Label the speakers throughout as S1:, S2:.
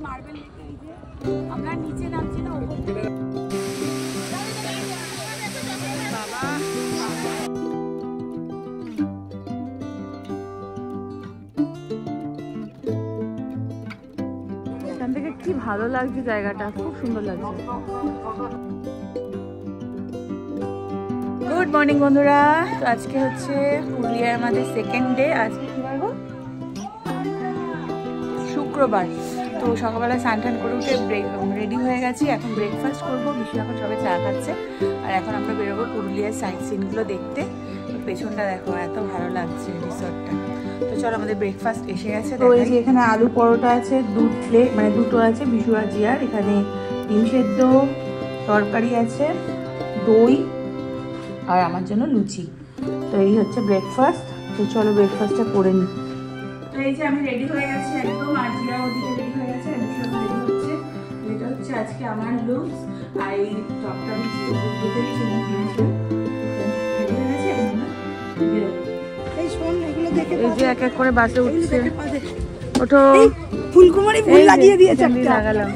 S1: Marble লেকে এই যে আমরা নিচে নামছি না উপর থেকে। বাবা এখান থেকে কি ভালো লাগছে, জায়গাটা খুব সুন্দর লাগছে। গুড মর্নিং বন্ধুরা, তো আজকে হচ্ছে পুরুলিয়ার আমাদের সেকেন্ড ডে। আজকে কি বার গো? শুক্রবার। তো সকালবেলা স্নান টান করে উঠে রেডি হয়ে গেছি, এখন ব্রেকফাস্ট করবো। বিশু এখন সবাই চা খাচ্ছে, আর এখন আমরা বেরোবো পুরুলিয়ার সাইট সিনগুলো দেখতে। পেছনটা দেখো, এত ভালো লাগছে রিসর্টটা। তো চলো, আমাদের ব্রেকফাস্ট এসে গেছে। তো এই যে এখানে আলু পরোটা আছে, দুটো আছে বিশু আর জিয়ার। এখানে ডিম সেদ্ধ, তরকারি আছে, দই, আর আমার জন্য লুচি। তো এই হচ্ছে ব্রেকফাস্ট। তো চলো ব্রেকফাস্টটা করে নিই। তো এই যে আমি রেডি হয়ে গেছি একদম, আর জিয়া ওদিকে রেডি হয়ে গেছে, বিশু রেডি হচ্ছে। এটা হচ্ছে আজকে আমার লুকস। আর এই টপটা আমি ভেতরে চিনি কিনেছিলাম। রেডি হয়ে গেছে এখন আমরা বেরোবো। এই যে এক এক করে বাসে উঠছে। ওঠো, ফুলকুমারি ফুল লাগিয়ে দিয়েছে, লাগালাম।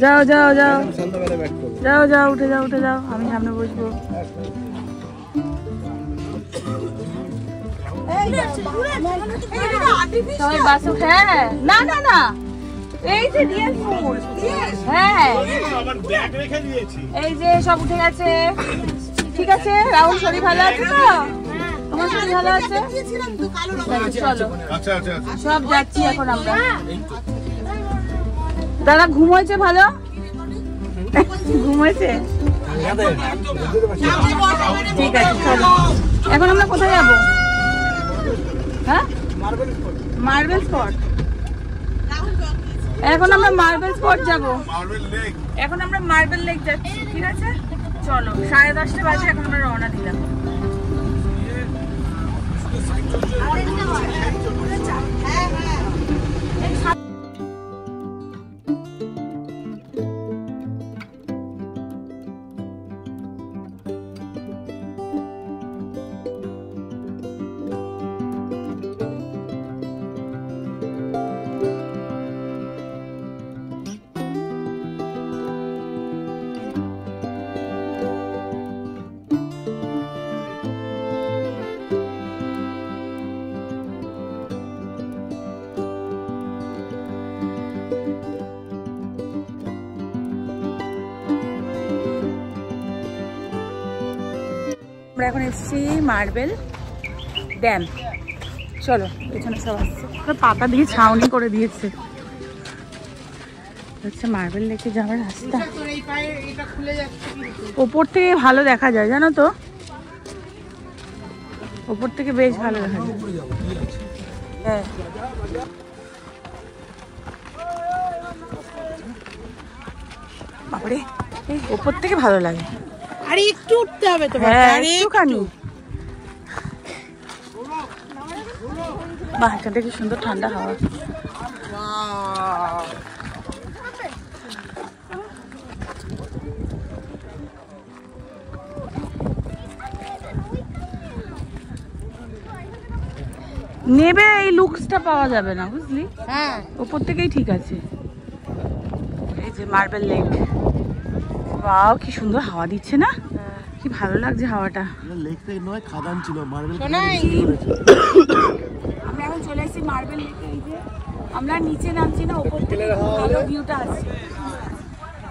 S1: যাও যাও যাও যাও যাও, উঠে যাও উঠে যাও, আমি সামনে বসবো। সবাই বাসে উঠে। হ্যাঁ, না না না, এই যে রিয়েল ফুল। হ্যাঁ, এই যে সব উঠে গেছে। ঠিক আছে, রাহুল শরীর ভালো আছে তো? তোমার শরীর ভালো আছে? চলো সব যাচ্ছি এখন আমরা। দাদা ঘুমোয়েছে? ভালো ঘুমোয়েছে? ঠিক আছে চলো। এখন আমরা কোথায় যাবো? হ্যাঁ, মার্বেল স্পট। এখন আমরা মার্বেল স্পট যাবো। এখন আমরা মার্বেল লেক যাচ্ছি। ঠিক আছে চলো, 10:30 বাজে, এখন আমরা রওনা দিলাম। আমরা এখন এসেছি মার্বেল ড্যাম। চলো, পেছনে সব আসছে, পাতা দিয়ে ছাউনি করে দিয়েছে। হচ্ছে মার্বেল লেকে যাওয়ার রাস্তা। ওপর থেকে ভালো দেখা যায়, জানো তো? ওপর থেকে বেশ ভালো দেখা যায়। হ্যাঁ, বাবারে, এই ওপর থেকে ভালো লাগে।
S2: আরে একটু উঠতে হবে তো।
S1: হ্যাঁ, একটুখানি। বাহ, এখান থেকে সুন্দর ঠান্ডা হাওয়া। নেবে, এই লুকসটা পাওয়া যাবে না, বুঝলি?
S2: হ্যাঁ,
S1: উপর থেকেই ঠিক আছে। এই যে মার্বেল লেক। ওয়াও, কি সুন্দর হাওয়া দিচ্ছে না? কি ভালো লাগছে হাওয়াটা।
S3: লেকটা নয়, খাদান ছিল মার্বেল।
S1: আমরা এখন চলে এসেছি মার্বেল লেকে। এই যে আমরা নিচে নামছি না, উপর থেকে ভালো ভিউটা আসছে,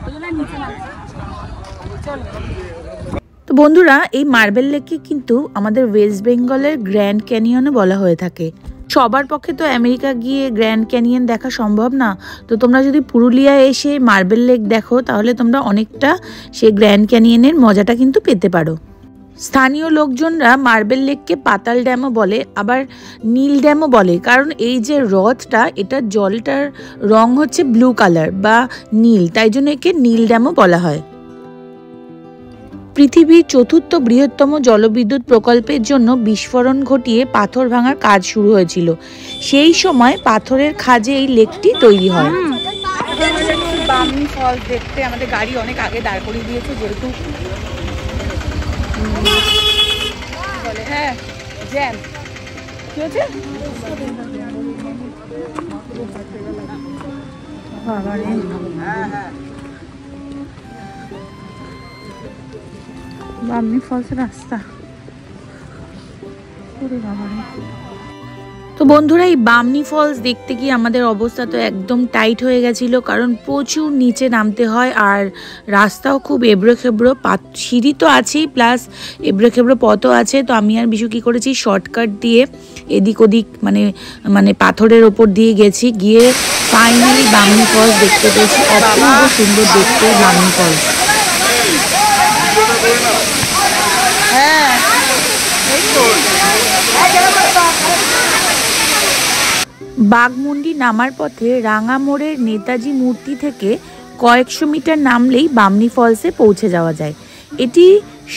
S1: ওই জন্য নিচে নামছি। চলো। তো বন্ধুরা, এই মার্বেল লেককে কিন্তু আমাদের ওয়েস্ট বেঙ্গলের গ্র্যান্ড ক্যানিয়নও বলা হয়ে থাকে। সবার পক্ষে তো আমেরিকা গিয়ে গ্র্যান্ড ক্যানিয়ন দেখা সম্ভব না। তো তোমরা যদি পুরুলিয়ায় এসে মার্বেল লেক দেখো, তাহলে তোমরা অনেকটা সেই গ্র্যান্ড ক্যানিয়নের মজাটা কিন্তু পেতে পারো। স্থানীয় লোকজনরা মার্বেল লেককে পাতাল ড্যামও বলে, আবার নীল ড্যামও বলে, কারণ এই যে হ্রদটা, এটা জলটার রং হচ্ছে ব্লু কালার বা নীল, তাই জন্য একে নীল ড্যামও বলা হয়। পৃথিবীর ৪র্থ বৃহত্তম জলবিদ্যুৎ প্রকল্পের জন্য বিস্ফোরণ ঘটিয়ে পাথর ভাঙার কাজ শুরু হয়েছিল। সেই সময় পাথরের খাজে এই লেকটি তৈরি হয়। বামনি ফলস দেখতে আমাদের গাড়ি অনেক আগে দাঁড় করিয়ে দিয়েছে, যেহেতু বলে হ্যাঁ জ্যাম। কি হচ্ছে? বাবারে বামনি ফলস রাস্তা। তো বন্ধুরা এই বামনি ফলস দেখতে গিয়ে আমাদের অবস্থা তো একদম টাইট হয়ে গেছিলো, কারণ প্রচুর নিচে নামতে হয় আর রাস্তাও খুব এবড়ো খেবড়ো, সিঁড়ি তো আছেই প্লাস এবড়ো খেবড়ো পথও আছে। তো আমি আর বিশু কী করেছি, শর্টকাট দিয়ে এদিক ওদিক মানে পাথরের ওপর দিয়ে গেছি, গিয়ে ফাইনালি বামনি ফলস দেখতে পেয়েছি। অপূর্ব সুন্দর দেখতে বামনি ফলস। হ্যাঁ বাঘমুন্ডি নামার পথে রাঙামোড়ের নেতাজি মূর্তি থেকে কয়েকশো মিটার নামলেই বামনি ফলসে পৌঁছে যাওয়া যায়। এটি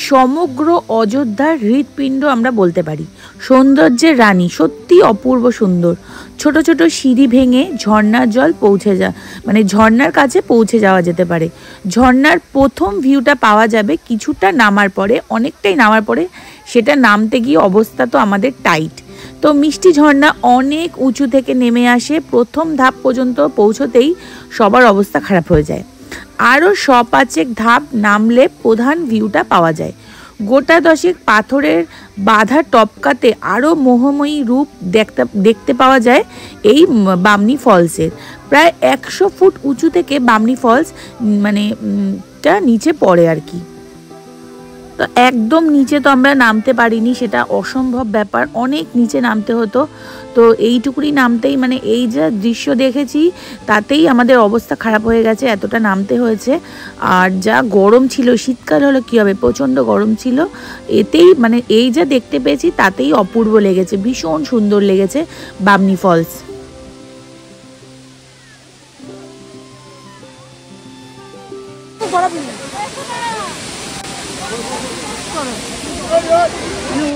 S1: সমগ্র অযোধ্যার হৃৎপিণ্ড আমরা বলতে পারি। সৌন্দর্যের রানী, সত্যি অপূর্ব সুন্দর। ছোট ছোট সিঁড়ি ভেঙে ঝর্ণার জল ঝর্ণার কাছে পৌঁছে যাওয়া যেতে পারে। ঝর্ণার প্রথম ভিউটা পাওয়া যাবে কিছুটা নামার পরে, অনেকটাই নামার পরে। সেটা নামতে গিয়ে অবস্থা তো আমাদের টাইট। তো মিষ্টি ঝর্ণা অনেক উঁচু থেকে নেমে আসে, প্রথম ধাপ পর্যন্ত পৌঁছতেই সবার অবস্থা খারাপ হয়ে যায়। আরও 100-5 ধাপ নামলে প্রধান ভিউটা পাওয়া যায়। গোটা 10 পাথরের বাধা টপকাতে আরও মোহময়ী রূপ দেখতে পাওয়া যায় এই বামনি ফলসের। প্রায় 100 ফুট উঁচু থেকে বামনি ফলস নিচে পড়ে আর কি। তো একদম নিচে তো আমরা নামতে পারিনি, সেটা অসম্ভব ব্যাপার, অনেক নিচে নামতে হতো। তো এইটুকুনি নামতেই এই যা দৃশ্য দেখেছি তাতেই আমাদের অবস্থা খারাপ হয়ে গেছে, এতটা নামতে হয়েছে। আর যা গরম ছিল, শীতকাল হলো কী হবে, প্রচণ্ড গরম ছিল। এতেই এই যা দেখতে পেয়েছি তাতেই অপূর্ব লেগেছে, ভীষণ সুন্দর লেগেছে বামনি ফলস।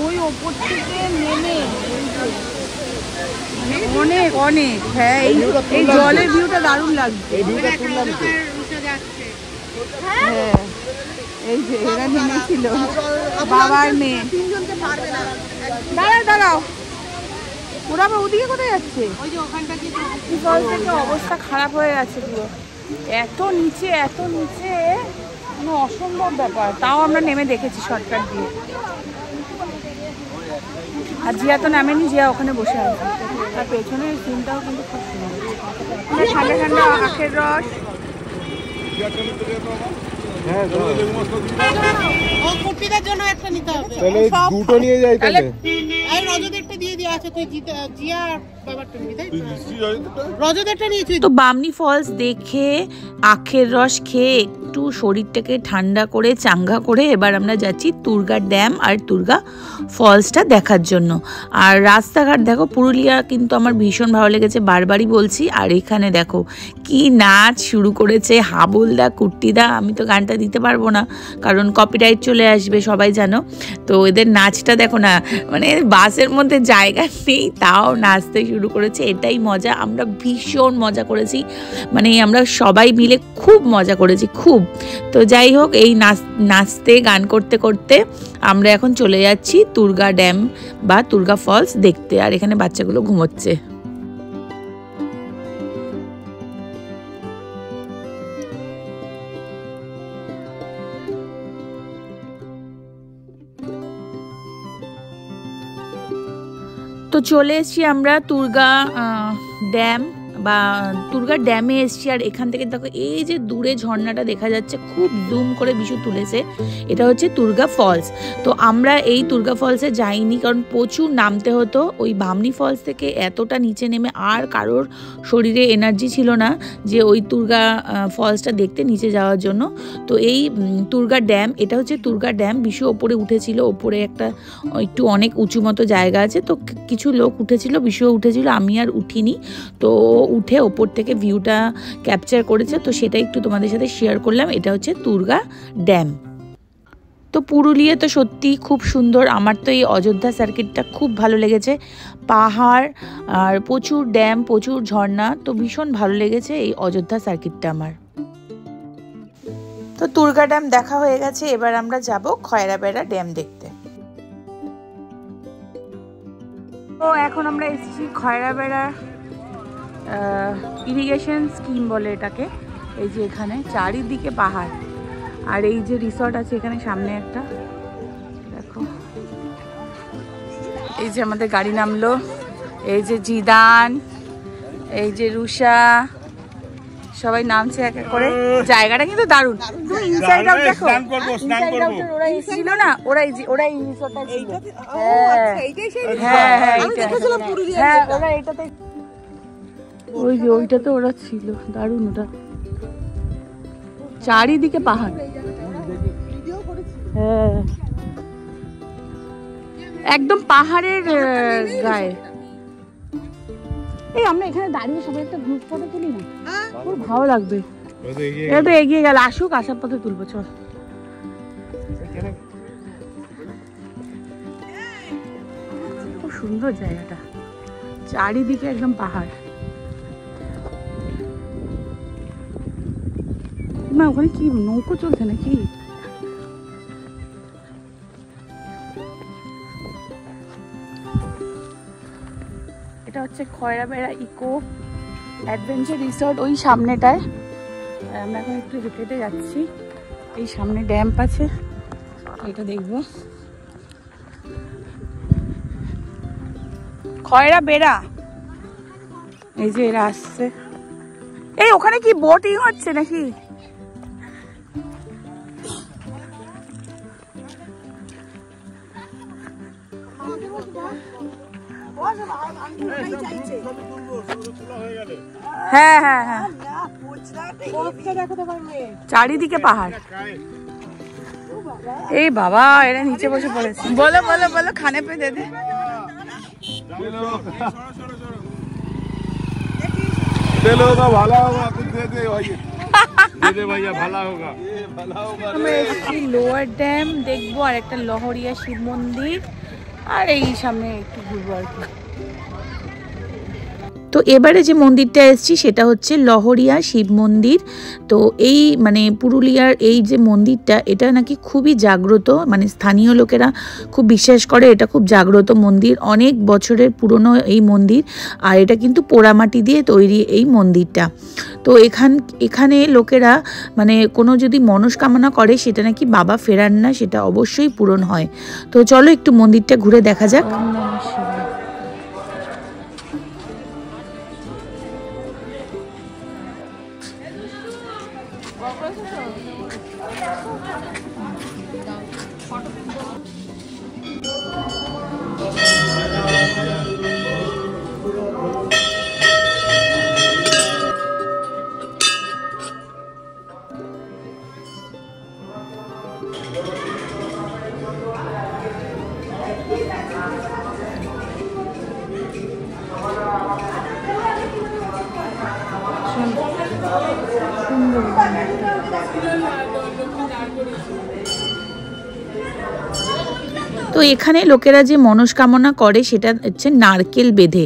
S2: ওই ওপর থেকে নেমে
S1: অনেক অনেক, হ্যাঁ এই জলের ভিউটা দারুণ লাগছে। হ্যাঁ এই যে এরা নেমেছিল, বাবার মেয়ে। দাঁড়াও ওরা আবার ওদিকে কোথায় যাচ্ছে? অবস্থা খারাপ হয়ে গেছে পুরো, এত নিচে অসম্ভব ব্যাপার। তাও আমরা নেমে দেখেছি শর্টকাট দিয়ে। আর জিয়া তো নামেনি, জিয়া ওখানে বসে আছে। আর পেছনের সিনটাও কিন্তু খুব সুন্দর, ঠান্ডা ঠান্ডা আখের রস।
S2: জন্য একটা নিতে হবে,
S3: দুটো নিয়ে যাই তাহলে।
S2: রজদেরটা দিয়ে দেওয়া আছে, তুই জিয়া বাবারটা নিবি তাই রজদেরটা নিয়েছিস।
S1: তো বামনি ফলস দেখে আখের রস খেয়ে একটু শরীরটাকে ঠান্ডা করে চাঙ্গা করে এবার আমরা যাচ্ছি তুর্গা ড্যাম আর তুর্গা ফলসটা দেখার জন্য। আর রাস্তাঘাট দেখো, পুরুলিয়া কিন্তু আমার ভীষণ ভালো লেগেছে, বারবারই বলছি। আর এখানে দেখো কি নাচ শুরু করেছে হাবুলদা কুট্টিদা। আমি তো গানটা দিতে পারবো না কারণ কপিরাইট চলে আসবে, সবাই জানো। তো এদের নাচটা দেখো না, বাসের মধ্যে জায়গা নেই তাও নাচতে শুরু করেছে। এটাই মজা, আমরা ভীষণ মজা করেছি, আমরা সবাই মিলে খুব মজা করেছি খুব। তো যাই হোক, এই নাচতে গান করতে করতে আমরা এখন চলে যাচ্ছি তুর্গা ড্যাম বা তুর্গা ফলস দেখতে। আর এখানে বাচ্চাগুলো ঘুমোচ্ছে। তো চলে এসেছি আমরা তুর্গা ড্যাম বা তুর্গা ড্যামে এসেছি। আর এখান থেকে দেখো এই যে দূরে ঝর্ণাটা দেখা যাচ্ছে, খুব জুম করে বিশু তুলেছে, এটা হচ্ছে তুর্গা ফলস। তো আমরা এই তুর্গা ফলসে যাইনি কারণ প্রচুর নামতে হতো। ওই বামনি ফলস থেকে এতটা নিচে নেমে আর কারোর শরীরে এনার্জি ছিল না যে ওই তুর্গা ফলসটা দেখতে নিচে যাওয়ার জন্য। তো এই তুর্গা ড্যাম, এটা হচ্ছে তুর্গা ড্যাম। বিশু ওপরে উঠেছিল, ওপরে একটু অনেক উঁচু মতো জায়গা আছে, তো কিছু লোক উঠেছিল, বিশুও উঠেছিল, আমি আর উঠিনি। তো উঠে ওপর থেকে ভিউটা ক্যাপচার করেছে, তো সেটা একটু তোমাদের সাথে শেয়ার করলাম। এটা হচ্ছে তুর্গা ড্যাম। তো পুরুলিয়া তো সত্যি খুব সুন্দর, আমার তো এই অযোধ্যা সার্কিটটা খুব ভালো লেগেছে। পাহাড় আর প্রচুর ড্যাম, প্রচুর ঝর্ণা, তো ভীষণ ভালো লেগেছে এই অযোধ্যা সার্কিটটা আমার। তো তুর্গা ড্যাম দেখা হয়ে গেছে, এবার আমরা যাব খয়রাবেড়া ড্যাম দেখতে। তো এখন আমরা এসেছি খয়রাবেড়া ইরিগেশন স্কিম বলে এটাকে। এই যে এখানে চারিদিকে পাহাড়, আর এই যে রিসর্ট আছে এখানে সামনে একটা, দেখো এই যে আমাদের গাড়ি নামলো, এই যে জিদান, এই যে রুষা, সবাই নামছে এক এক করে। জায়গাটা কিন্তু দারুণ। ইনসাইড আউট দেখো, ইনসাইড আউট ওরা এসেছিল না, ওরা এই রিসর্টটা ছিল। হ্যাঁ হ্যাঁ হ্যাঁ ওরা এইটাতে, ওই যে ওইটাতে ওরা ছিল। দারুণ ওটা, চারিদিকে পাহাড়। হ্যাঁ একদম পাহাড়ের গায়ে। এই আমরা এখানে দাঁড়িয়ে সবাই একটা গ্রুপ ফটো তুলি না, খুব ভালো লাগবে। এটা তো এগিয়ে গেল, আসুক, আসার পথে তুলবো। চল, খুব সুন্দর জায়গাটা, চারিদিকে একদম পাহাড়। না ওখানে কি নৌকো চলছে নাকি? এটা হচ্ছে খয়রাবেড়া ইকো অ্যাডভেঞ্চার রিসর্ট, ওই সামনেটায়। আমরা এখন একটু হেঁটে হেঁটে যাচ্ছি, এই সামনে ড্যাম্প আছে, এটা দেখবো। খয়রাবেড়া, এই যে এরা আসছে। এই ওখানে কি বোটিং হচ্ছে নাকি? হ্যাঁ হ্যাঁ হ্যাঁ চারিদিকে পাহাড়। এই বাবা এরা নিচে বসে পড়েছে। বলো বলো বলো, খানে পে দে দে। আমরা এসেছি লোয়ার ড্যাম দেখবো, আর একটা লহরিয়া শিব মন্দির, আর এই সামনে একটু ঘুরবো আর কি। তো এবারে যে মন্দিরটা এসেছি সেটা হচ্ছে লহরিয়া শিব মন্দির। তো এই মানে পুরুলিয়ার এই যে মন্দিরটা, এটা নাকি খুবই জাগ্রত, মানে স্থানীয় লোকেরা খুব বিশ্বাস করে এটা খুব জাগ্রত মন্দির, অনেক বছরের পুরনো এই মন্দির। আর এটা কিন্তু পোড়ামাটি দিয়ে তৈরি এই মন্দিরটা। তো এখানে লোকেরা মানে কোনো যদি মনস্কামনা করে সেটা নাকি বাবা ফেরান না, সেটা অবশ্যই পূরণ হয়। তো চলো একটু মন্দিরটা ঘুরে দেখা যাক। তো এখানে লোকেরা যে মনস্কামনা করে সেটা হচ্ছে নারকেল বেঁধে,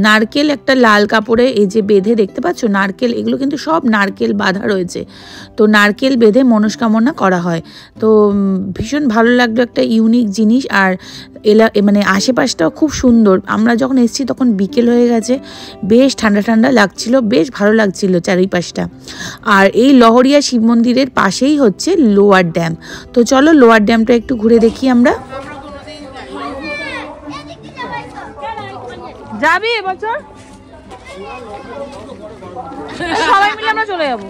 S1: নারকেল একটা লাল কাপড়ে এই যে বেঁধে দেখতে পাচ্ছ নারকেল, এগুলো কিন্তু সব নারকেল বাঁধা রয়েছে। তো নারকেল বেঁধে মনস্কামনা করা হয়। তো ভীষণ ভালো লাগলো, একটা ইউনিক জিনিস। আর মানে আশেপাশটাও খুব সুন্দর। আমরা যখন এসেছি তখন বিকেল হয়ে গেছে, বেশ ঠান্ডা ঠান্ডা লাগছিল, বেশ ভালো লাগছিল চারিপাশটা। আর এই লহরিয়া শিব মন্দিরের পাশেই হচ্ছে লোয়ার ড্যাম। তো চলো লোয়ার ড্যামটা একটু ঘুরে দেখি আমরা। যাবি এবছর? সবাই মিলে আমরা চলে যাবো।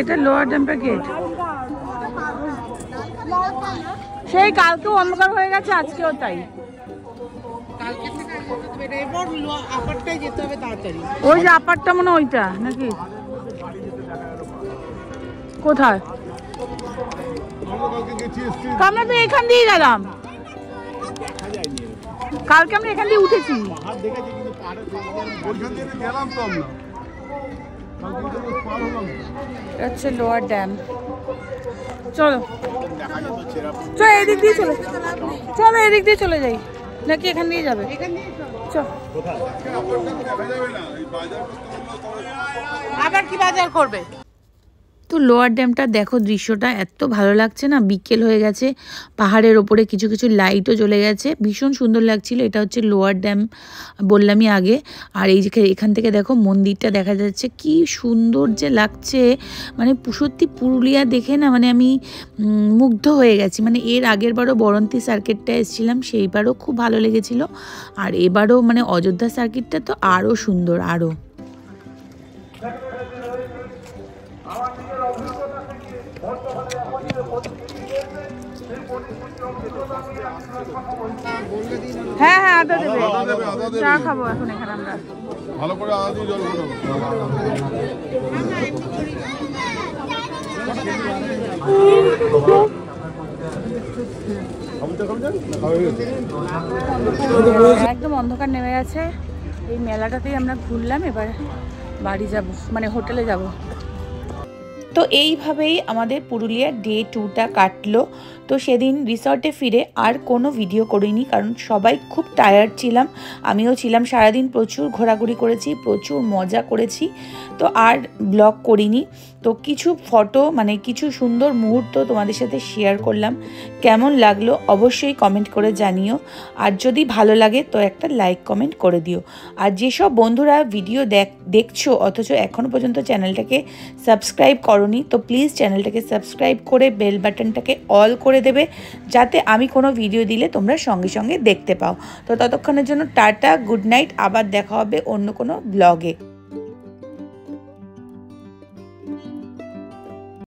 S1: এটা লোয়ার ড্যাম্পের গেট। সেই কালকেও অন্ধকার হয়ে গেছে, আজকেও তাই। ওই যে আপারটা মনে ওইটা নাকি? কোথায়? আমরা তো এখান দিয়ে গেলাম, কালকে আমরা এখান দিয়ে উঠেছি। হচ্ছে লোয়ার ড্যাম। চলো চলো এদিক দিয়ে চলে, চলো এদিক দিয়ে চলে যাই। নাকি এখান দিয়ে যাবে? চল।
S2: আবার কি বাজার করবে?
S1: তো লোয়ার ড্যামটা দেখো, দৃশ্যটা এত ভালো লাগছে না। বিকেল হয়ে গেছে, পাহাড়ের ওপরে কিছু কিছু লাইটও জ্বলে গেছে, ভীষণ সুন্দর লাগছিল। এটা হচ্ছে লোয়ার ড্যাম, বললামই আগে। আর এই যে এখান থেকে দেখো মন্দিরটা দেখা যাচ্ছে, কি সুন্দর যে লাগছে। মানে সত্যি পুরুলিয়া দেখে না মানে আমি মুগ্ধ হয়ে গেছি। মানে এর আগের বারও বরন্তী সার্কিটটা এসেছিলাম, সেইবারও খুব ভালো লেগেছিল। আর এবারও মানে অযোধ্যা সার্কিটটা তো আরও সুন্দর, আরও। হ্যাঁ হ্যাঁ, আদা দেবে, চা খাবো এখন এখানে আমরা।
S4: ভালো করে আদা দিয়ে জল খাবো।
S1: একদম অন্ধকার নেমে গেছে। এই মেলাটাতেই আমরা ঘুরলাম, এবার বাড়ি যাব, মানে হোটেলে যাব। তো এইভাবেই আমাদের পুরুলিয়ার ডে 2টা কাটলো। তো সেদিন রিসর্টে ফিরে আর কোনো ভিডিও করিনি, কারণ সবাই খুব টায়ার্ড ছিলাম, আমিও ছিলাম। সারাদিন প্রচুর ঘোরাঘুরি করেছি, প্রচুর মজা করেছি, তো আর ব্লগ করিনি। তো কিছু ফটো মানে কিছু সুন্দর মুহূর্ত তোমাদের সাথে শেয়ার করলাম। কেমন লাগলো অবশ্যই কমেন্ট করে জানিও। আর যদি ভালো লাগে তো একটা লাইক কমেন্ট করে দিও। আর যেসব বন্ধুরা ভিডিও দেখছো অথচ এখনও পর্যন্ত চ্যানেলটাকে সাবস্ক্রাইব করোনি, তো প্লিজ চ্যানেলটাকে সাবস্ক্রাইব করে বেল বাটনটাকে অল করে দেবে, যাতে আমি কোনো ভিডিও দিলে তোমরা সঙ্গে সঙ্গে দেখতে পাও। তো ততক্ষণের জন্য টাটা, গুড নাইট, আবার দেখা হবে অন্য কোনো ব্লগে।